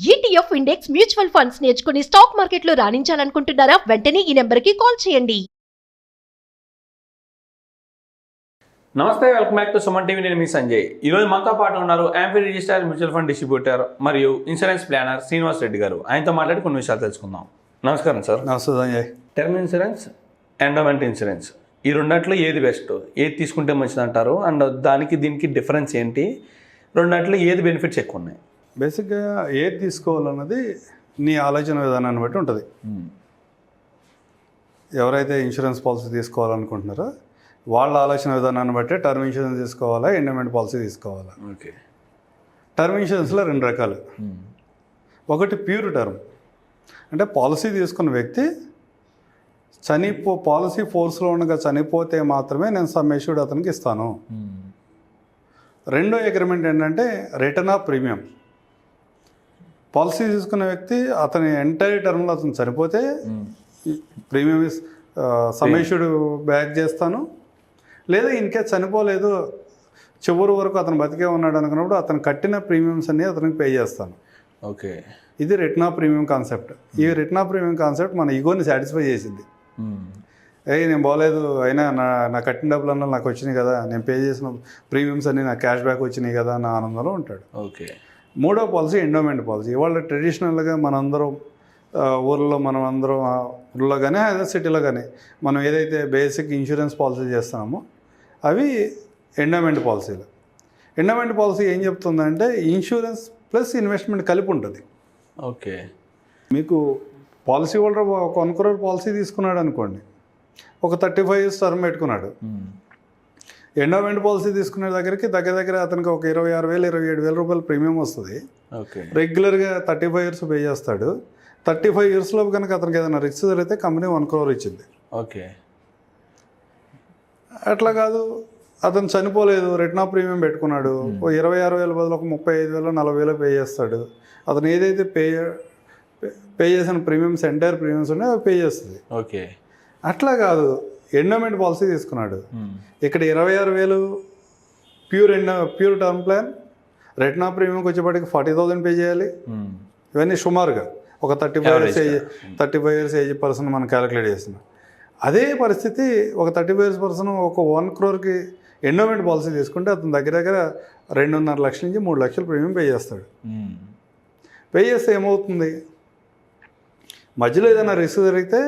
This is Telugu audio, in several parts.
ETF ఇండెక్స్ మ్యూచువల్ ఫండ్స్ నేర్చుకుని స్టాక్ మార్కెట్లో రాణించాలనుకుంటున్నారా? వెంటనే ఈ నెంబర్కి కాల్ చేయండి. నమస్తే, welcome back to Suman TV. నేను మీ సంజయ్. ఈరోజు మనతో పాటు ఉన్నారు amphi register mutual fund distributor మరియు ఇన్సూరెన్స్ ప్లానర్ శ్రీనివాస్ రెడ్డి గారు. ఆయనతో మాట్లాడి కొన్ని విషయాలు తెలుసుకుందాం. నమస్కారం సార్. నమస్తే Sanjay. Term insurance, endowment insurance, ఈ రెండిట్లో ఏది బెస్ట్, ఏది తీసుకుంటే మంచిది అంటారు? అండ్ దానికి దీనికి డిఫరెన్స్ ఏంటి? రెండిట్లో ఏది బెనిఫిట్స్ ఎక్కువ ఉన్నాయి? బేసిక్గా ఏది తీసుకోవాలన్నది నీ ఆలోచన విధానాన్ని బట్టి ఉంటుంది. ఎవరైతే ఇన్సూరెన్స్ పాలసీ తీసుకోవాలనుకుంటున్నారో వాళ్ళ ఆలోచన విధానాన్ని బట్టి టర్మ్ ఇన్సూరెన్స్ తీసుకోవాలా, ఎండోమెంట్ పాలసీ తీసుకోవాలా. ఓకే. టర్మ్ ఇన్సూరెన్స్లో రెండు రకాలు. ఒకటి ప్యూర్ టర్మ్, అంటే పాలసీ తీసుకున్న వ్యక్తి పాలసీ ఫోర్స్లో ఉండగా చనిపోతే మాత్రమే నేను సమ్ ఎష్యూర్డ్ అతనికి ఇస్తాను. రెండో అగ్రిమెంట్ ఏంటంటే రిటర్న్ ఆఫ్ ప్రీమియం. పాలసీ తీసుకున్న వ్యక్తి అతని ఎంటైర్ టర్మ్లో అతను చనిపోతే ప్రీమియం సమ్ ఎష్యూర్డ్ బ్యాక్ చేస్తాను, లేదా ఇన్కేస్ చనిపోలేదు చివరి వరకు అతను బతికే ఉన్నాడు అనుకున్నప్పుడు అతను కట్టిన ప్రీమియమ్స్ అన్ని అతనికి పే చేస్తాను. ఓకే. ఇది రిటర్న్ ఆఫ్ ప్రీమియం కాన్సెప్ట్. ఈ రిటర్న్ ఆఫ్ ప్రీమియం కాన్సెప్ట్ మన ఈగోని సాటిస్ఫై చేసింది. నేను బాగలేదు అయినా నా కట్టిన డబ్బులన్నా నాకు వచ్చినాయి కదా, నేను పే చేసిన ప్రీమియమ్స్ అన్ని నాకు క్యాష్ బ్యాక్ వచ్చినాయి కదా అన్న ఆనందంలో ఉంటాడు. ఓకే. మూడో పాలసీ ఎండోమెంట్ పాలసీ. ఇవాళ ట్రెడిషనల్గా మనందరం ఊర్లో ఊళ్ళో కానీ అదే సిటీలో కానీ మనం ఏదైతే బేసిక్ ఇన్సూరెన్స్ పాలసీ చేస్తున్నామో అవి ఎండోమెంట్ పాలసీలు. ఎండోమెంట్ పాలసీ ఏం చెప్తుందంటే ఇన్సూరెన్స్ ప్లస్ ఇన్వెస్ట్మెంట్ కలిపి ఉంటుంది. ఓకే. మీకు పాలసీ హోల్డర్ 1 crore పాలసీ తీసుకున్నాడు అనుకోండి, ఒక 35 years టర్మ్ పెట్టుకున్నాడు. ఎండోమెంట్ పాలసీ తీసుకునే దగ్గర అతనికి ఒక 26,000 27,000 రూపాయలు ప్రీమియం వస్తుంది. ఓకే. రెగ్యులర్గా 35 years పే చేస్తాడు. 35 yearsలో కనుక అతనికి ఏదైనా రిస్క్ జరిగితే కంపెనీ 1 crore ఇచ్చింది. ఓకే. అట్లా కాదు, అతను చనిపోలేదు, రిటర్న్ ఆఫ్ ప్రీమియం పెట్టుకున్నాడు, ఓ 26,000 బదులు ఒక 35,000 40,000 పే చేస్తాడు. అతను ఏదైతే పే చేసిన ప్రీమియమ్స్ ఎంటైర్ ప్రీమియమ్స్ ఉన్నాయో అవి పే చేస్తుంది. ఓకే. అట్లా కాదు, ఎండోమెంట్ పాలసీ తీసుకున్నాడు, ఇక్కడ 26,000 pure term plan, return of ప్రీమియంకి వచ్చేప్పటికి 40,000 పే చేయాలి. ఇవన్నీ సుమారుగా ఒక 35 years ఏజ్ పర్సన్ మనం క్యాలిక్యులేట్ చేస్తున్నాం. అదే పరిస్థితి ఒక 35 years పర్సన్ ఒక 1 crore ఎండోమెంట్ పాలసీ తీసుకుంటే అతని దగ్గర 2.5 లక్షల నుంచి 3 లక్షల ప్రీమియం పే చేస్తాడు. పే చేస్తే ఏమవుతుంది, మధ్యలో ఏదైనా రిస్క్ జరిగితే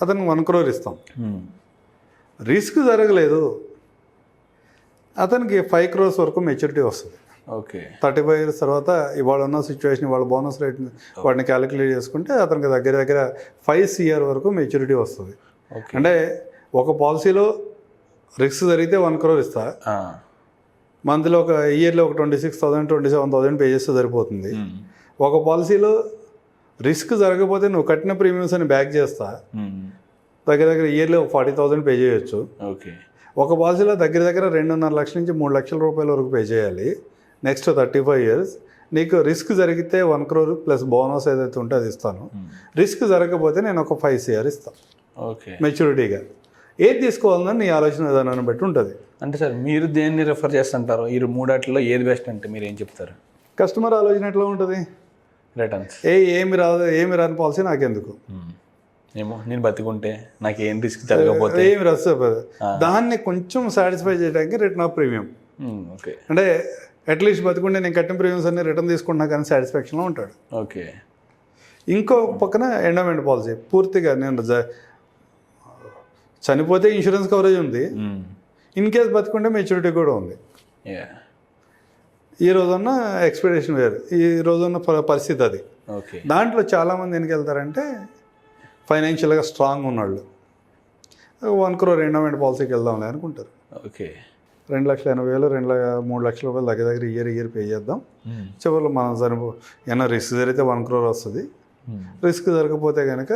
అతనికి 1 crore ఇస్తాం. రిస్క్ జరగలేదు, అతనికి 5 crores వరకు మెచ్యూరిటీ వస్తుంది. ఓకే. 35 years తర్వాత ఇవాళ ఉన్న సిచ్యువేషన్, ఇవాళ బోనస్ రేట్ వాటిని క్యాలిక్యులేట్ చేసుకుంటే అతనికి దగ్గర 5 crore వరకు మెచ్యూరిటీ వస్తుంది. అంటే ఒక పాలసీలో రిస్క్ జరిగితే 1 crore ఇస్తా, మంత్లో ఒక ఇయర్లో ఒక 26,000 27,000 పే చేస్తే సరిపోతుంది. ఒక పాలసీలో రిస్క్ జరగకపోతే నువ్వు కట్టిన ప్రీమియమ్స్ అని బ్యాక్ చేస్తా, దగ్గర ఇయర్లీ ఒక 40,000 పే చేయొచ్చు. ఓకే. ఒక పాలసీలో దగ్గర 2.5 లక్షల నుంచి 3 లక్షల రూపాయల వరకు పే చేయాలి. నెక్స్ట్ 35 years నీకు రిస్క్ జరిగితే 1 crore ప్లస్ బోనస్ ఏదైతే ఉంటే అది ఇస్తాను. రిస్క్ జరగకపోతే నేను ఒక 5 crore ఇస్తాను. ఓకే. మెచ్యూరిటీగా. ఏది తీసుకోవాలని నీ ఆలోచన విధానాన్ని బట్టి ఉంటుంది. అంటే సార్ మీరు దేన్ని రిఫర్ చేస్తుంటారు? ఈ మూడాట్లో ఏది బెస్ట్ అంటే మీరు ఏం చెప్తారు? కస్టమర్ ఆలోచన ఎట్లా ఉంటుంది? రిటర్న్స్ ఏమి రాని పాలసీ నాకెందుకు, ఏమో నేను బతికుంటే నాకు ఏం రిస్క్ జరగకపోతే ఏమి రాదు, దాన్ని కొంచెం సాటిస్ఫై చేయడానికి రిటర్న్ ఆఫ్ ప్రీమియం. ఓకే. అంటే అట్లీస్ట్ బతికుంటే నేను కట్టిన ప్రీమియమ్స్ అన్ని రిటర్న్ తీసుకుంటున్నా కానీ సాటిస్ఫాక్షన్లో ఉంటాడు. ఓకే. ఇంకో పక్కన ఎండోమెంట్ పాలసీ పూర్తిగా నేను చనిపోతే ఇన్సూరెన్స్ కవరేజ్ ఉంది, ఇన్ కేస్ బతికుంటే మెచ్యూరిటీ కూడా ఉంది. ఈ రోజున్న ఎక్స్పెక్టేషన్ వేరు, ఈ రోజున్న పరిస్థితి అది. ఓకే. దాంట్లో చాలామంది ఎందుకు వెళ్తారంటే ఫైనాన్షియల్గా స్ట్రాంగ్ ఉన్నవాళ్ళు 1 crore ఎండోమెంట్ పాలసీకి వెళ్దాంలే అనుకుంటారు. ఓకే. 2,80,000 3 లక్షల రూపాయలు దగ్గర ఇయర్ పే చేద్దాం, చివరిలో మనం ఏమైనా రిస్క్ జరిగితే 1 crore వస్తుంది, రిస్క్ జరగకపోతే కనుక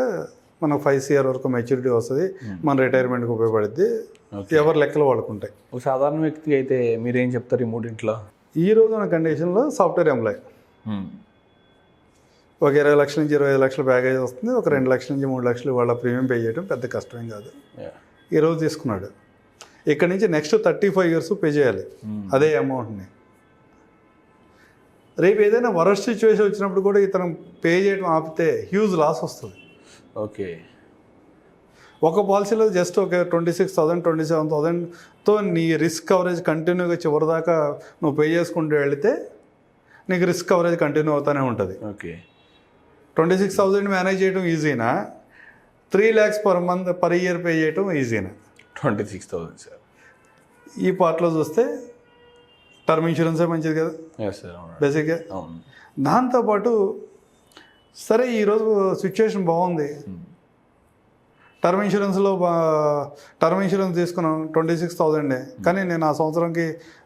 మనకు 5 crore వరకు మెచ్యూరిటీ వస్తుంది, మన రిటైర్మెంట్కి ఉపయోగపడుద్ది. ఎవరి లెక్కలు వాడుకుంటాయి. ఒక సాధారణ వ్యక్తికి అయితే మీరేం చెప్తారు ఈ మూడింట్లో? ఈ రోజున కండిషన్లో సాఫ్ట్వేర్ ఎంప్లాయ్ ఒక 20 లక్షల నుంచి 25 లక్షల ప్యాకేజ్ వస్తుంది, ఒక 2 లక్షల నుంచి 3 లక్షలు వాళ్ళ ప్రీమియం పే చేయడం పెద్ద కష్టమేం కాదు. ఈరోజు తీసుకున్నాడు, ఇక్కడ నుంచి నెక్స్ట్ 35 years పే చేయాలి అదే అమౌంట్ని. రేపు ఏదైనా వరస్ట్ సిచ్యువేషన్ వచ్చినప్పుడు కూడా ఇతను పే చేయడం ఆపితే హ్యూజ్ లాస్ వస్తుంది. ఓకే. ఒక పాలసీలో జస్ట్ ఒక 26,000 27,000తో నీ రిస్క్ కవరేజ్ కంటిన్యూగా చివరిదాకా నువ్వు పే చేసుకుంటూ వెళితే నీకు రిస్క్ కవరేజ్ కంటిన్యూ అవుతూనే ఉంటుంది. ఓకే. 26,000 మేనేజ్ చేయడం ఈజీనా, 3 lakhs per year పే చేయడం ఈజీనా? 26,000 సార్. ఈ పార్ట్లో చూస్తే టర్మ్ ఇన్సూరెన్సే మంచిది కదా ఎస్ సార్. బేసిక్గా. అవును. దాంతోపాటు సరే ఈరోజు సిచ్యువేషన్ బాగుంది, టర్మ్ ఇన్సూరెన్స్ తీసుకున్నాం 26,000, కానీ నేను ఆ సంవత్సరంకి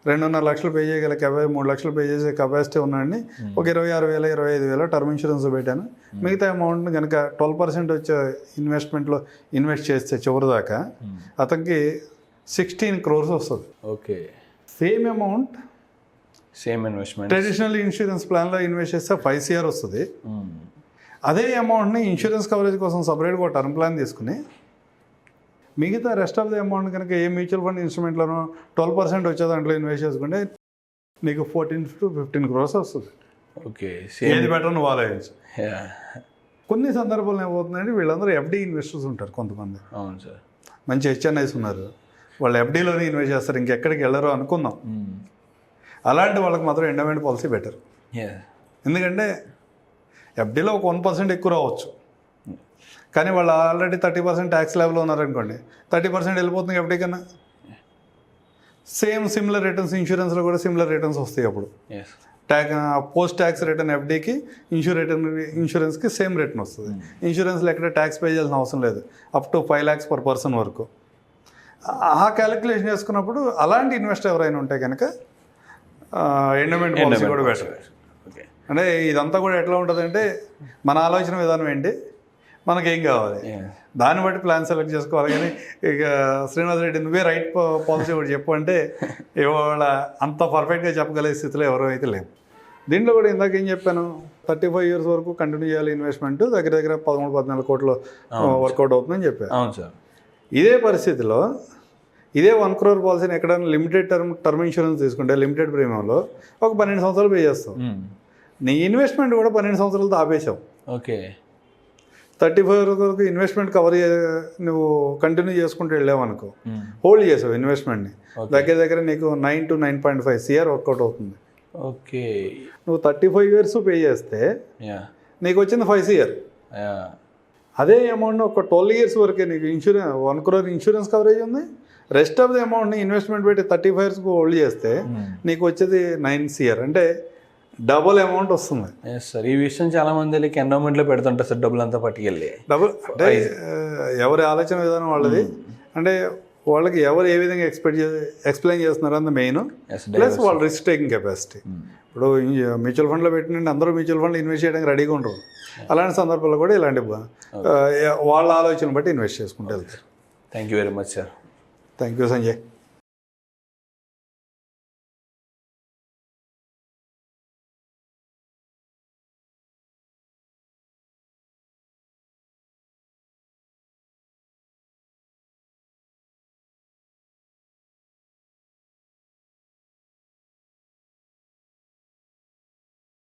2.5 లక్షలు పే చేయగల 3 లక్షలు పే చేసే కెపాసిటీ ఉన్నాడని ఒక 26,000 25,000 టర్మ్ ఇన్సూరెన్స్ పెట్టాను. మిగతా అమౌంట్ని కనుక 12% వచ్చే ఇన్వెస్ట్మెంట్లో ఇన్వెస్ట్ చేస్తే చివరి దాకా అతనికి 16 crores వస్తుంది. Okay. Same amount same investment traditional insurance ప్లాన్లో ఇన్వెస్ట్ చేస్తే 5 crores వస్తుంది. అదే అమౌంట్ని ఇన్సూరెన్స్ కవరేజ్ కోసం సపరేట్గా ఒక టర్మ్ ప్లాన్ తీసుకుని మిగతా రెస్ట్ ఆఫ్ ది అమౌంట్ కనుక ఏ మ్యూచువల్ ఫండ్ ఇన్స్ట్రుమెంట్లోనో 12% వచ్చే దాంట్లో ఇన్వెస్ట్ చేసుకుంటే నీకు 14 to 15 crores వస్తుంది. ఓకే. ఏది బెటర్ నువ్వు ఆలోచించు. కొన్ని సందర్భాల్లో ఏమవుతుందంటే వీళ్ళందరూ ఎఫ్డీ ఇన్వెస్టర్స్ ఉంటారు కొంతమంది. అవును సార్. మంచి హెచ్ఎన్ఐస్ ఉన్నారు, వాళ్ళు ఎఫ్డీలోనే ఇన్వెస్ట్ చేస్తారు, ఇంకెక్కడికి వెళ్ళరు అనుకుందాం. అలాంటి వాళ్ళకి మాత్రం ఎండోమెంట్ పాలసీ బెటర్. ఎందుకంటే ఎఫ్డీలో ఒక 1% ఎక్కువ రావచ్చు, కానీ వాళ్ళు ఆల్రెడీ 30% ట్యాక్స్ లెవెల్లో ఉన్నారనుకోండి, 30% వెళ్ళిపోతుంది ఎఫ్డీ కన్నా. సిమిలర్ రిటర్న్స్ ఇన్సూరెన్స్లో కూడా సిమిలర్ రిటర్న్స్ వస్తాయి. అప్పుడు పోస్ట్ ట్యాక్స్ రిటర్న్ ఎఫ్డీకి ఇన్సూరెన్స్కి సేమ్ రిటర్న్ వస్తుంది. ఇన్సూరెన్స్లో ఎక్కడ ట్యాక్స్ పే చేయాల్సిన అవసరం లేదు, up to 5 lakhs per person వరకు. ఆ క్యాలిక్యులేషన్ చేసుకున్నప్పుడు అలాంటి ఇన్వెస్టర్ ఎవరైనా ఉంటే కనుక ఎండోమెంట్ పాలసీ కూడా బెటర్. అంటే ఇదంతా కూడా ఎట్లా ఉంటుందంటే మన ఆలోచన విధానం ఏంటి, మనకేం కావాలి దాన్ని బట్టి ప్లాన్ సెలెక్ట్ చేసుకోవాలి. కానీ ఇక శ్రీనివాస్ రెడ్డి నువ్వే రైట్ పాలసీ కూడా చెప్పు అంటే ఇవాళ అంత పర్ఫెక్ట్గా చెప్పగలిగే స్థితిలో ఎవరో అయితే లేవు. దీంట్లో కూడా ఇందాక ఏం చెప్పాను, 35 years వరకు కంటిన్యూ చేయాలి ఇన్వెస్ట్మెంట్, దగ్గర 13-14 కోట్లు వర్కౌట్ అవుతుందని చెప్పాను. అవును సార్. ఇదే పరిస్థితిలో ఇదే 1 crore పాలసీని ఎక్కడైనా లిమిటెడ్ టర్మ్ ఇన్సూరెన్స్ తీసుకుంటే లిమిటెడ్ ప్రీమియంలో ఒక 12 సంవత్సరాలు పే చేస్తావు. నీ ఇన్వెస్ట్మెంట్ కూడా 12 సంవత్సరాలతో ఆపేసావు. ఓకే. 35 వరకు ఇన్వెస్ట్మెంట్ కవర్ నువ్వు కంటిన్యూ చేసుకుంటూ వెళ్ళావు అనుకో, హోల్డ్ చేసావు ఇన్వెస్ట్మెంట్ని, దగ్గర నీకు 9 to 9.5 crores వర్కౌట్ అవుతుంది. ఓకే. నువ్వు 35 years పే చేస్తే నీకు వచ్చింది 5 crores. అదే అమౌంట్ ఒక 12 years వరకే నీకు 1 crore ఇన్సూరెన్స్ కవరేజ్ ఉంది. రెస్ట్ ఆఫ్ ది అమౌంట్ని ఇన్వెస్ట్మెంట్ పెట్టి 35 years హోల్డ్ చేస్తే నీకు వచ్చేది 9 crores, అంటే డబుల్ అమౌంట్ వస్తుంది. సార్ ఈ విషయం చాలా మందికి ఎండోమెంట్లో పెడుతుంటారు సార్, డబ్బులు అంతా పట్టుకెళ్ళి. డబుల్ అంటే ఎవరి ఆలోచన విధానం వాళ్ళది, అంటే వాళ్ళకి ఎవరు ఏ విధంగా ఎక్స్ప్లెయిన్ చేస్తున్నారు అన్న మెయిన్, ప్లస్ వాళ్ళ రిస్క్ టేకింగ్ కెపాసిటీ. ఇప్పుడు మ్యూచువల్ ఫండ్లో పెట్టినండి అందరూ మ్యూచువల్ ఫండ్లో ఇన్వెస్ట్ చేయడానికి రెడీగా ఉండరు. అలాంటి సందర్భాల్లో కూడా ఇలాంటి వాళ్ళ ఆలోచన బట్టి ఇన్వెస్ట్ చేసుకుంటూ వెళ్తారు. Thank you very much sir. Thank you Sanjay.